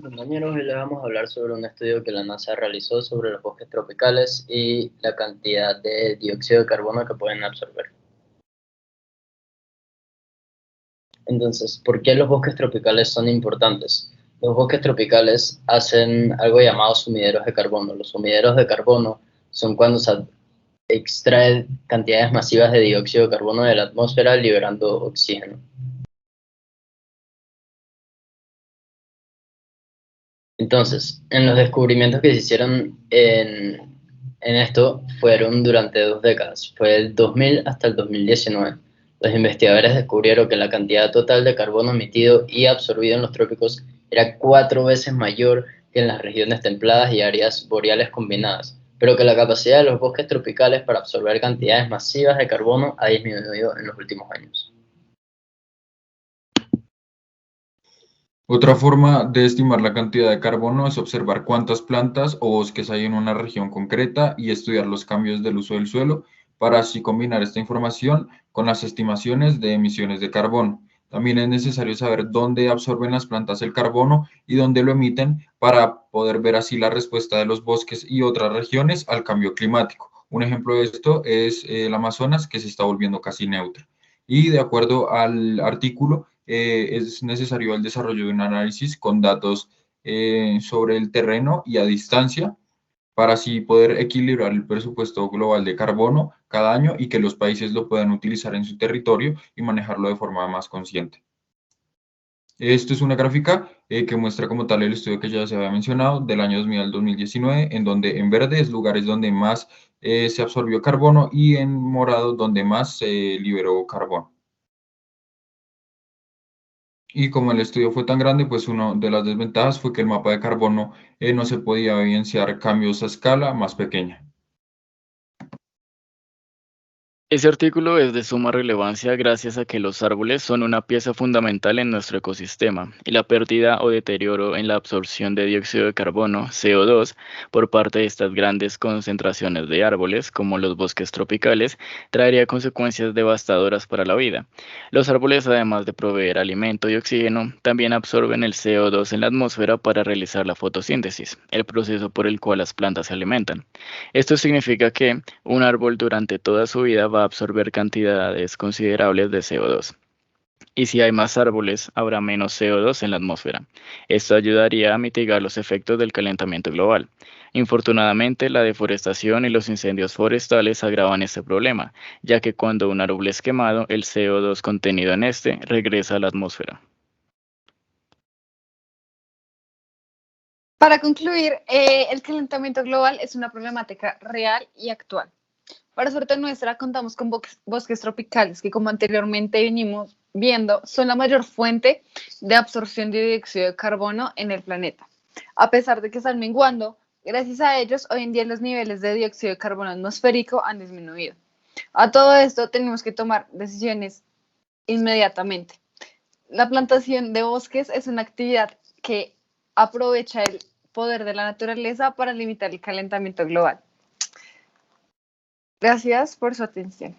Compañeros, hoy les vamos a hablar sobre un estudio que la NASA realizó sobre los bosques tropicales y la cantidad de dióxido de carbono que pueden absorber. Entonces, ¿por qué los bosques tropicales son importantes? Los bosques tropicales hacen algo llamado sumideros de carbono. Los sumideros de carbono son cuando se extraen cantidades masivas de dióxido de carbono de la atmósfera liberando oxígeno. Entonces, en los descubrimientos que se hicieron en esto fueron durante 2 décadas, fue el 2000 hasta el 2019. Los investigadores descubrieron que la cantidad total de carbono emitido y absorbido en los trópicos era 4 veces mayor que en las regiones templadas y áreas boreales combinadas, pero que la capacidad de los bosques tropicales para absorber cantidades masivas de carbono ha disminuido en los últimos años. Otra forma de estimar la cantidad de carbono es observar cuántas plantas o bosques hay en una región concreta y estudiar los cambios del uso del suelo para así combinar esta información con las estimaciones de emisiones de carbono. También es necesario saber dónde absorben las plantas el carbono y dónde lo emiten para poder ver así la respuesta de los bosques y otras regiones al cambio climático. Un ejemplo de esto es el Amazonas, que se está volviendo casi neutro. Y de acuerdo al artículo, es necesario el desarrollo de un análisis con datos sobre el terreno y a distancia para así poder equilibrar el presupuesto global de carbono cada año y que los países lo puedan utilizar en su territorio y manejarlo de forma más consciente. Esto es una gráfica que muestra como tal el estudio que ya se había mencionado del año 2000 al 2019, en donde en verde es lugares donde más se absorbió carbono y en morado donde más se liberó carbono. Y como el estudio fue tan grande, pues una de las desventajas fue que el mapa de carbono no se podía evidenciar cambios a escala más pequeña. Este artículo es de suma relevancia gracias a que los árboles son una pieza fundamental en nuestro ecosistema y la pérdida o deterioro en la absorción de dióxido de carbono, CO2, por parte de estas grandes concentraciones de árboles, como los bosques tropicales, traería consecuencias devastadoras para la vida. Los árboles, además de proveer alimento y oxígeno, también absorben el CO2 en la atmósfera para realizar la fotosíntesis, el proceso por el cual las plantas se alimentan. Esto significa que un árbol durante toda su vida va a absorber cantidades considerables de CO2. Y si hay más árboles, habrá menos CO2 en la atmósfera. Esto ayudaría a mitigar los efectos del calentamiento global. Infortunadamente, la deforestación y los incendios forestales agravan este problema, ya que cuando un árbol es quemado, el CO2 contenido en este regresa a la atmósfera. Para concluir, el calentamiento global es una problemática real y actual. Para suerte nuestra, contamos con bosques tropicales que, como anteriormente venimos viendo, son la mayor fuente de absorción de dióxido de carbono en el planeta. A pesar de que están menguando, gracias a ellos, hoy en día los niveles de dióxido de carbono atmosférico han disminuido. A todo esto tenemos que tomar decisiones inmediatamente. La plantación de bosques es una actividad que aprovecha el poder de la naturaleza para limitar el calentamiento global. Gracias por su atención.